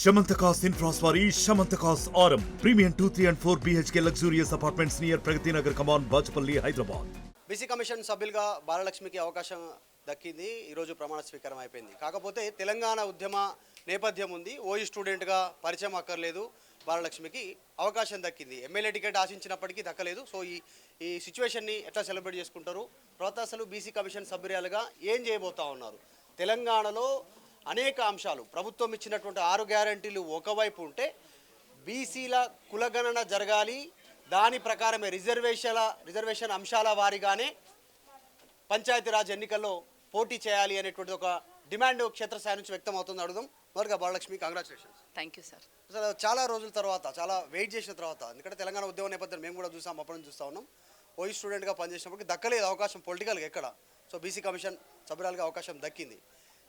Shamantakas Infraswari, Shamantakas Aurum. Premium 2, 3 and 4 BHK luxurious apartments near Pragati Nagar, Kaman, Bachapalli, Hyderabad. BC commission సభ్యులుగా బాలలక్ష్మికి అవకాశం దక్కింది. ఈరోజు ప్రమాణ స్వీకారం అయిపోయింది. కాకపోతే తెలంగాణ ఉద్యమ నేపథ్యం ఉంది. ఓయి స్టూడెంట్గా పరిచయం అక్కర్లేదు. బాలలక్ష్మికి అవకాశం దక్కింది. ఎమ్మెల్యే టికెట్ ఆశించినప్పటికీ దక్కలేదు. సో ఈ సిచ్యువేషన్ని ఎట్లా సెలబ్రేట్ చేసుకుంటారు? తర్వాత అసలు బీసీ కమిషన్ సభ్యురాలుగా ఏం చేయబోతా ఉన్నారు? తెలంగాణలో అనేక అంశాలు ప్రభుత్వం ఇచ్చినటువంటి 6 గ్యారంటీలు ఒకవైపు ఉంటే బీసీల కులగణన జరగాలి, దాని ప్రకారమే రిజర్వేషన్ అంశాల వారీగానే పంచాయతీరాజ్ ఎన్నికల్లో పోటీ చేయాలి అనేటువంటి ఒక డిమాండ్ క్షేత్రస్థాయి నుంచి వ్యక్తం అవుతుంది. అడుగుదాం. మొదలుగా Balalakshmi, congratulations. Thank you sir. అసలు చాలా రోజుల తర్వాత, చాలా వెయిట్ చేసిన తర్వాత, ఎందుకంటే తెలంగాణ ఉద్యమ నేపథ్యం మేము కూడా చూసాం, అప్పటి నుంచి చూస్తూ ఉన్నాం. ఓయి స్టూడెంట్గా పనిచేసినప్పటికీ దక్కలేదు అవకాశం పొలిటికల్గా ఎక్కడ. సో బీసీ కమిషన్ సభ్యురాలుగా అవకాశం దక్కింది.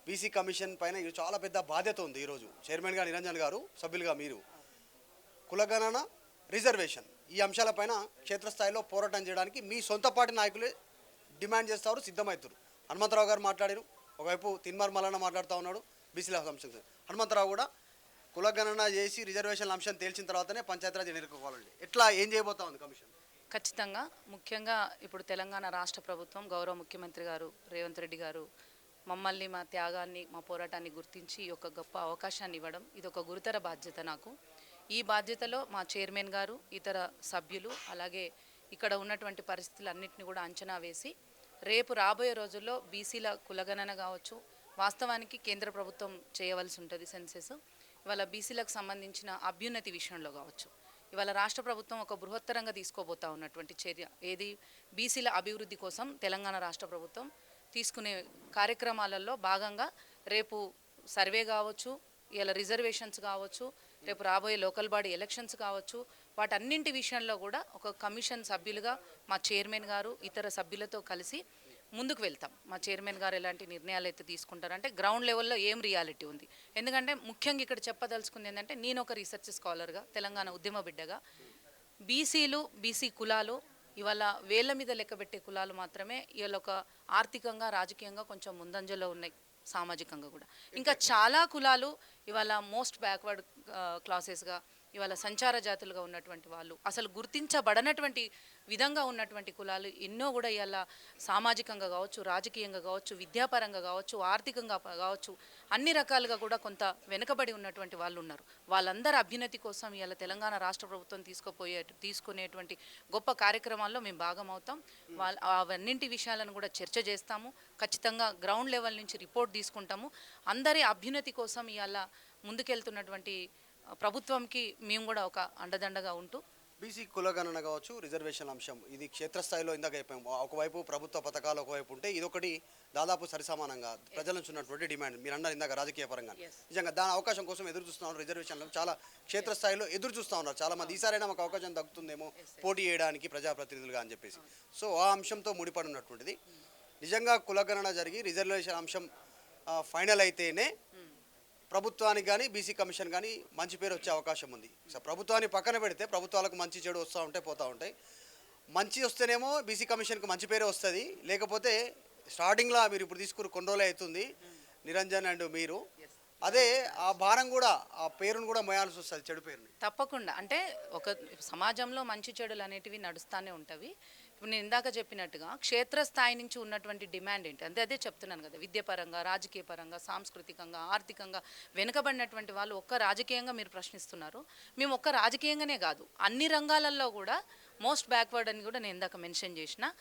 బీసీ కమిషన్ పైన ఇది చాలా పెద్ద బాధ్యత ఉంది. ఈరోజు చైర్మన్గా నిరంజన్ గారు, సభ్యులుగా మీరు, కులగణన, రిజర్వేషన్ ఈ అంశాలపైన క్షేత్రస్థాయిలో పోరాటం చేయడానికి మీ సొంత పార్టీ నాయకులే డిమాండ్ చేస్తారు, సిద్ధమవుతారు. హనుమంతరావు గారు మాట్లాడారు, ఒకవైపు తిన్మార్ మల్లన్న మాట్లాడుతూ ఉన్నాడు బీసీల అంశం. హనుమంతరావు కూడా కులగణన చేసి రిజర్వేషన్ అంశం తేల్చిన తర్వాతనే పంచాయతీరాజ్ ఎన్నికకోవాలండి. ఎట్లా ఏం చేయబోతా ఉంది కమిషన్? ఖచ్చితంగా, ముఖ్యంగా ఇప్పుడు తెలంగాణ రాష్ట్ర ప్రభుత్వం, గౌరవ ముఖ్యమంత్రి గారు రేవంత్ రెడ్డి గారు మమ్మల్ని, మా త్యాగాన్ని, మా పోరాటాన్ని గుర్తించి ఒక గొప్ప అవకాశాన్ని ఇవ్వడం ఇది ఒక గురుతర బాధ్యత నాకు. ఈ బాధ్యతలో మా చైర్మన్ గారు, ఇతర సభ్యులు, అలాగే ఇక్కడ ఉన్నటువంటి పరిస్థితులన్నింటినీ కూడా అంచనా వేసి రేపు రాబోయే రోజుల్లో బీసీల కులగణన కావచ్చు, వాస్తవానికి కేంద్ర ప్రభుత్వం చేయవలసి ఉంటుంది సెన్సెస్. ఇవాళ బీసీలకు సంబంధించిన అభ్యున్నతి విషయంలో కావచ్చు, ఇవాళ రాష్ట్ర ప్రభుత్వం ఒక బృహత్తరంగా తీసుకోబోతా ఉన్నటువంటి చర్య ఏది, బీసీల అభివృద్ధి కోసం తెలంగాణ రాష్ట్ర ప్రభుత్వం తీసుకునే కార్యక్రమాలలో భాగంగా రేపు సర్వే కావచ్చు, ఇలా రిజర్వేషన్స్ కావచ్చు, రేపు రాబోయే లోకల్ బాడీ ఎలక్షన్స్ కావచ్చు, వాటన్నింటి విషయంలో కూడా ఒక కమిషన్ సభ్యులుగా మా చైర్మన్ గారు ఇతర సభ్యులతో కలిసి ముందుకు వెళ్తాం. మా చైర్మన్ గారు ఎలాంటి నిర్ణయాలు అయితే తీసుకుంటారంటే గ్రౌండ్ లెవెల్లో ఏం రియాలిటీ ఉంది. ఎందుకంటే ముఖ్యంగా ఇక్కడ చెప్పదలుచుకుంది ఏంటంటే, నేను ఒక రీసెర్చ్ స్కాలర్గా, తెలంగాణ ఉద్యమ బిడ్డగా, బీసీలు, బీసీ కులాలు ఇవాళ వేళ్ల మీద లెక్కబెట్టే కులాలు మాత్రమే ఇవాళ ఒక ఆర్థికంగా, రాజకీయంగా కొంచెం ముందంజలో ఉన్నాయి, సామాజికంగా కూడా. ఇంకా చాలా కులాలు ఇవాళ మోస్ట్ బ్యాక్వర్డ్ క్లాసెస్గా, ఇవాళ సంచార జాతులుగా ఉన్నటువంటి వాళ్ళు, అసలు గుర్తించబడనటువంటి విధంగా ఉన్నటువంటి కులాలు ఎన్నో కూడా ఇవాళ సామాజికంగా కావచ్చు, రాజకీయంగా కావచ్చు, విద్యాపరంగా కావచ్చు, ఆర్థికంగా కావచ్చు, అన్ని రకాలుగా కూడా కొంత వెనుకబడి ఉన్నటువంటి వాళ్ళు ఉన్నారు. వాళ్ళందరి అభ్యున్నతి కోసం ఇవాళ తెలంగాణ రాష్ట్ర ప్రభుత్వం తీసుకునేటువంటి గొప్ప కార్యక్రమాల్లో మేము భాగం అవుతాం. అవన్నింటి విషయాలను కూడా చర్చ చేస్తాము. ఖచ్చితంగా గ్రౌండ్ లెవెల్ నుంచి రిపోర్ట్ తీసుకుంటాము. అందరి అభ్యున్నతి కోసం ఇవాళ ముందుకెళ్తున్నటువంటి ప్రభుత్వంకి మేము కూడా ఒక అండదండగా ఉంటూ, బీసీ కులగణన కావచ్చు, రిజర్వేషన్ అంశం ఇది క్షేత్రస్థాయిలో ఇందాక అయిపోయాం. ఒకవైపు ప్రభుత్వ పథకాలు ఒకవైపు ఉంటే ఇదొకటి దాదాపు సరిసమానంగా ప్రజల నుంచి ఉన్నటువంటి డిమాండ్. మీరు అన్నారు ఇందాక రాజకీయ పరంగా, నిజంగా దాని అవకాశం కోసం ఎదురు చూస్తున్నారు. రిజర్వేషన్లు చాలా క్షేత్రస్థాయిలో ఎదురు చూస్తూ ఉన్నారు చాలా మంది. ఈసారైనా మాకు అవకాశం దక్కుతుందేమో పోటీ చేయడానికి ప్రజాప్రతినిధులుగా అని చెప్పేసి. సో ఆ అంశంతో ముడిపడి ఉన్నటువంటిది. నిజంగా కులగణన జరిగి రిజర్వేషన్ అంశం ఫైనల్ అయితేనే ప్రభుత్వానికి కానీ బీసీ కమిషన్ కానీ మంచి పేరు వచ్చే అవకాశం ఉంది. సో ప్రభుత్వాన్ని పక్కన పెడితే ప్రభుత్వాలకు మంచి చెడు వస్తూ ఉంటాయి, పోతూ ఉంటాయి. మంచి వస్తేనేమో బీసీ కమిషన్కి మంచి పేరే వస్తుంది. లేకపోతే స్టార్టింగ్లో మీరు ఇప్పుడు తీసుకుని కొన్ని రోజులు అవుతుంది నిరంజన్ అండ్ మీరు, అదే ఆ భారం కూడా, ఆ పేరును కూడా మోయాల్సి వస్తుంది, చెడు పేరుని. తప్పకుండా. అంటే ఒక సమాజంలో మంచి చెడులు అనేటివి నడుస్తూనే ఉంటాయి. ఇప్పుడు నేను ఇందాక చెప్పినట్టుగా క్షేత్రస్థాయి నుంచి ఉన్నటువంటి డిమాండ్ ఏంటి అంటే అదే చెప్తున్నాను కదా, విద్యాపరంగా, రాజకీయ పరంగా, సాంస్కృతికంగా, ఆర్థికంగా వెనుకబడినటువంటి వాళ్ళు ఒక్క రాజకీయంగా మీరు ప్రశ్నిస్తున్నారు. మేము ఒక్క రాజకీయంగానే కాదు, అన్ని రంగాలలో కూడా మోస్ట్ బ్యాక్వర్డ్ అని కూడా నేను ఇందాక మెన్షన్ చేసిన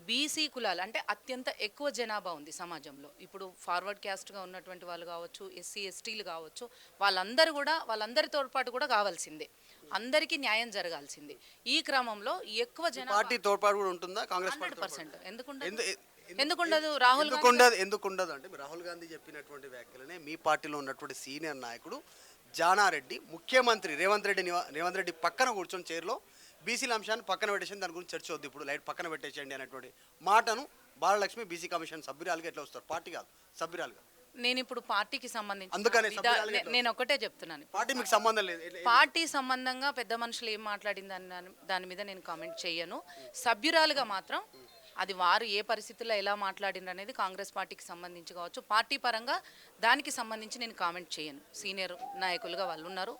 బీసీ కులాలు అంటే అత్యంత ఎక్కువ జనాభా ఉంది సమాజంలో. ఇప్పుడు ఫార్వర్డ్ క్యాస్ట్గా ఉన్నటువంటి వాళ్ళు కావచ్చు, ఎస్సీ ఎస్టీలు కావచ్చు, వాళ్ళందరితో పాటు కూడా కావాల్సిందే, అందరికీ న్యాయం జరగాల్సిందే. ఈ క్రమంలో ఎక్కువ పార్టీ తోడ్పాటు కూడా ఉంటుందా? కాంగ్రెస్ 100% ఎందుకుండదు? ఎందుకుండదు అంటే రాహుల్ గాంధీ చెప్పినటువంటి వ్యాఖ్యలనే మీ పార్టీలో ఉన్నటువంటి సీనియర్ నాయకుడు జానారెడ్డి ముఖ్యమంత్రి రేవంత్ రెడ్డి పక్కన కూర్చొని చైర్లో బీసీల అంశాన్ని పక్కన పెట్టేసి దాని గురించి చర్చ వద్దు, ఇప్పుడు లైట్ పక్కన పెట్టేసేయండి అనేటువంటి మాటను బాలలక్ష్మి బీసీ కమిషన్ సభ్యురాలుగా ఎట్లా వస్తారు? పార్టీ కాదు, సభ్యురాలుగా. నేను ఇప్పుడు పార్టీకి సంబంధించి నేను ఒకటే చెప్తున్నాను, పార్టీ మీకు సంబంధం లేదు. పార్టీ సంబంధంగా పెద్ద మనుషులు ఏం మాట్లాడింది దాని మీద నేను కామెంట్ చేయను. సభ్యురాలుగా మాత్రం అది వారు ఏ పరిస్థితుల్లో ఎలా మాట్లాడినారు అనేది కాంగ్రెస్ పార్టీకి సంబంధించి కావచ్చు, పార్టీ పరంగా దానికి సంబంధించి నేను కామెంట్ చేయను. సీనియర్ నాయకులుగా వాళ్ళు ఉన్నారు,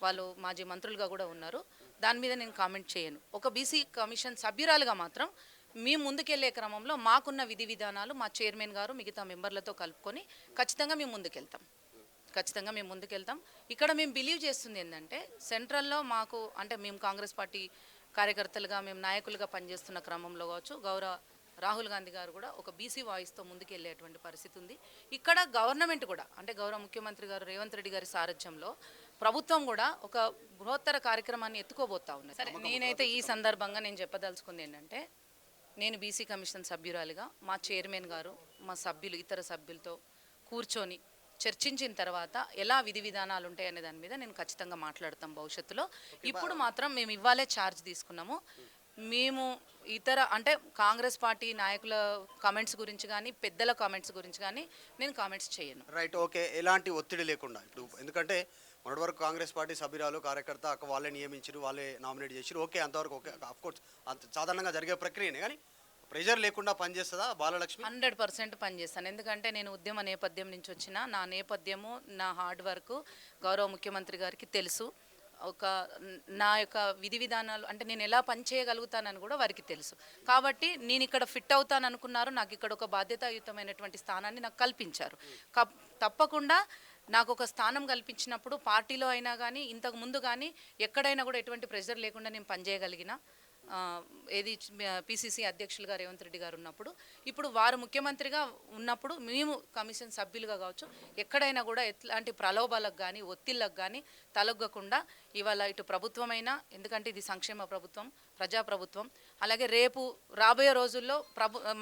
వాళ్ళు మాజీ మంత్రులుగా కూడా ఉన్నారు, దాని మీద నేను కామెంట్ చేయను. ఒక బీసీ కమిషన్ సభ్యురాలుగా మాత్రం మేము ముందుకెళ్లే క్రమంలో మాకున్న విధి విధానాలు మా చైర్మన్ గారు మిగతా మెంబర్లతో కలుపుకొని ఖచ్చితంగా మేము ముందుకెళ్తాం. ఇక్కడ మేము బిలీవ్ చేస్తుంది ఏంటంటే సెంట్రల్లో మాకు అంటే మేము కాంగ్రెస్ పార్టీ కార్యకర్తలుగా మేము నాయకులుగా పనిచేస్తున్న క్రమంలో కావచ్చు, గౌరవ రాహుల్ గాంధీ గారు కూడా ఒక బీసీ వాయిస్తో ముందుకెళ్లేటువంటి పరిస్థితి ఉంది. ఇక్కడ గవర్నమెంట్ కూడా అంటే గౌరవ ముఖ్యమంత్రి గారు రేవంత్ రెడ్డి గారి సారథ్యంలో ప్రభుత్వం కూడా ఒక బృహత్తర కార్యక్రమాన్ని ఎత్తుకోబోతా ఉంది. సరే, నేనైతే ఈ సందర్భంగా నేను చెప్పదలుచుకుంది ఏంటంటే, నేను బీసీ కమిషన్ సభ్యురాలిగా మా చైర్మన్ గారు మా సభ్యులు ఇతర సభ్యులతో కూర్చొని చర్చించిన తర్వాత ఎలా విధి విధానాలు ఉంటాయి అనే దాని మీద నేను ఖచ్చితంగా మాట్లాడతాం భవిష్యత్తులో. ఇప్పుడు మాత్రం మేము ఇవ్వాలే ఛార్జ్ తీసుకున్నాము. మేము ఇతర అంటే కాంగ్రెస్ పార్టీ నాయకుల కామెంట్స్ గురించి కానీ పెద్దల కామెంట్స్ గురించి కానీ నేను కామెంట్స్ చేయను. Right, okay. ఎలాంటి ఒత్తిడి లేకుండా ఇప్పుడు ఎందుకంటే మొన్నటి వరకు కాంగ్రెస్ పార్టీ సభ్యురాలు కార్యకర్త వాళ్ళే నియమించారు, వాళ్ళే నామినేట్ చేసారు, ఓకే, అంతవరకు ఓకే. అఫ్కోర్స్ అంత సాధారణంగా జరిగే ప్రక్రియనే, కానీ ప్రెజర్ లేకుండా పనిచేస్తుందా బాలలక్ష్మి? 100% పనిచేస్తాను. ఎందుకంటే నేను ఉద్యమ నేపథ్యం నుంచి వచ్చిన నా నేపథ్యము, నా హార్డ్ వర్క్ గౌరవ ముఖ్యమంత్రి గారికి తెలుసు. నా యొక్క విధి విధానాలు అంటే నేను ఎలా పనిచేయగలుగుతానని కూడా వారికి తెలుసు. కాబట్టి నేను ఇక్కడ ఫిట్ అవుతాను అనుకున్నారు, నాకు ఇక్కడ ఒక బాధ్యతాయుతమైనటువంటి స్థానాన్ని నాకు కల్పించారు. తప్పకుండా నాకు ఒక స్థానం కల్పించినప్పుడు పార్టీలో అయినా కానీ ఇంతకు ముందు కానీ ఎక్కడైనా కూడా ఎటువంటి ప్రెషర్ లేకుండా నేను పనిచేయగలిగిన ఏది పిసిసి అధ్యక్షులుగా రేవంత్ రెడ్డి గారు ఉన్నప్పుడు, ఇప్పుడు వారు ముఖ్యమంత్రిగా ఉన్నప్పుడు మేము కమిషన్ సభ్యులుగా కావచ్చు ఎక్కడైనా కూడా ఎట్లాంటి ప్రలోభాలకు కానీ ఒత్తిళ్ళకు కానీ తలొగ్గకుండా ఇవాళ ఇటు ప్రభుత్వమైనా, ఎందుకంటే ఇది సంక్షేమ ప్రభుత్వం, ప్రజాప్రభుత్వం, అలాగే రేపు రాబోయే రోజుల్లో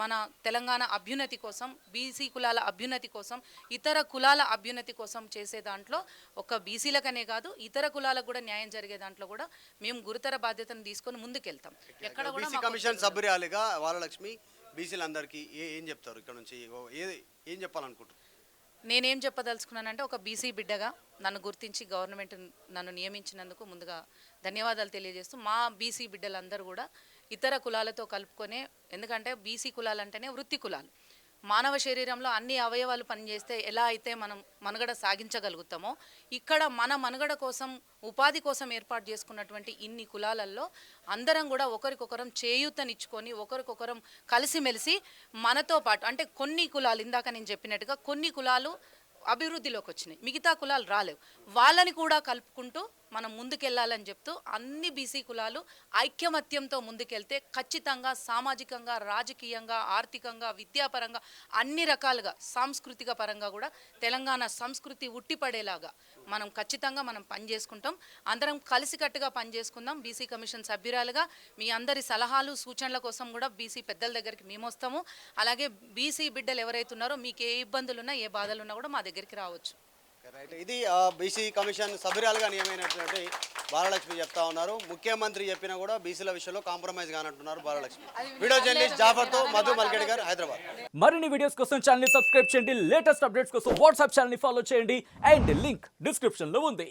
మన తెలంగాణ అభ్యున్నతి కోసం, బీసీ కులాల అభ్యున్నతి కోసం, ఇతర కులాల అభ్యున్నతి కోసం చేసే దాంట్లో ఒక బీసీలకనే కాదు ఇతర కులాలకు కూడా న్యాయం జరిగే దాంట్లో కూడా మేము గురుతర బాధ్యతను తీసుకొని ముందుకెళ్తాం. ఎక్కడ కూడా బీసీ కమిషన్ సభ్యురాలిగా బాలలక్ష్మి బీసీలందరికీ ఏం చెప్తారు? ఇక్కడ నుంచి ఏం చెప్పాలనుకుంటున్నారు? నేనేం చెప్పదలుచుకున్నానంటే, ఒక బీసీ బిడ్డగా నన్ను గుర్తించి గవర్నమెంట్ నన్ను నియమించినందుకు ముందుగా ధన్యవాదాలు తెలియజేస్తూ, మా బీసీ బిడ్డలందరూ కూడా ఇతర కులాలతో కలుపుకొనే, ఎందుకంటే బీసీ కులాలంటేనే వృత్తి కులాలు. మానవ శరీరంలో అన్ని అవయవాలు పనిచేస్తే ఎలా అయితే మనం మనుగడ సాగించగలుగుతామో, ఇక్కడ మన మనుగడ కోసం ఉపాధి కోసం ఏర్పాటు చేసుకున్నటువంటి ఇన్ని కులాలలో అందరం కూడా ఒకరికొకరం చేయూతనిచ్చుకొని ఒకరికొకరం కలిసిమెలిసి మనతో పాటు అంటే కొన్ని కులాలు ఇందాక నేను చెప్పినట్టుగా కొన్ని కులాలు అభివృద్ధిలోకి వచ్చినాయి, మిగతా కులాలు రాలేవు, వాళ్ళని కూడా కలుపుకుంటూ మనం ముందుకెళ్లాలని చెప్తూ అన్ని బీసీ కులాలు ఐక్యమత్యంతో ముందుకెళ్తే ఖచ్చితంగా సామాజికంగా, రాజకీయంగా, ఆర్థికంగా, విద్యాపరంగా అన్ని రకాలుగా సాంస్కృతిక పరంగా కూడా తెలంగాణ సంస్కృతి ఉట్టిపడేలాగా మనం ఖచ్చితంగా పనిచేసుకుంటాం. అందరం కలిసికట్టుగా పనిచేసుకుందాం. బీసీ కమిషన్ సభ్యురాలుగా మీ అందరి సలహాలు సూచనల కోసం కూడా బీసీ పెద్దల దగ్గరికి మేము వస్తాము. అలాగే బీసీ బిడ్డలు ఎవరైతే ఉన్నారో మీకు ఏ ఇబ్బందులున్నా ఏ బాధలున్నా కూడా మా దగ్గరికి రావచ్చు. రైట్, ఇది బీసీ కమిషన్ సభ్యురాలుగా నియమైనటువంటి బాలలక్ష్మి చెప్తా ఉన్నారు. ముఖ్యమంత్రి చెప్పినా కూడా బీసీల విషయంలో కాంప్రమైజ్ కానంటున్నారు బాలలక్ష్మి. వీడియో జర్నలిస్ట్ జాఫర్తో మధు మల్కెడ్ గారు, హైదరాబాద్. మరిన్ని వీడియోస్ కోసం ఛానల్ ని సబ్స్క్రైబ్ చేయండి, లేటెస్ట్ అప్డేట్స్ కోసం వాట్సాప్ ఛానల్ ని ఫాలో చేయండి అండ్ లింక్ డిస్క్రిప్షన్ లో ఉంది.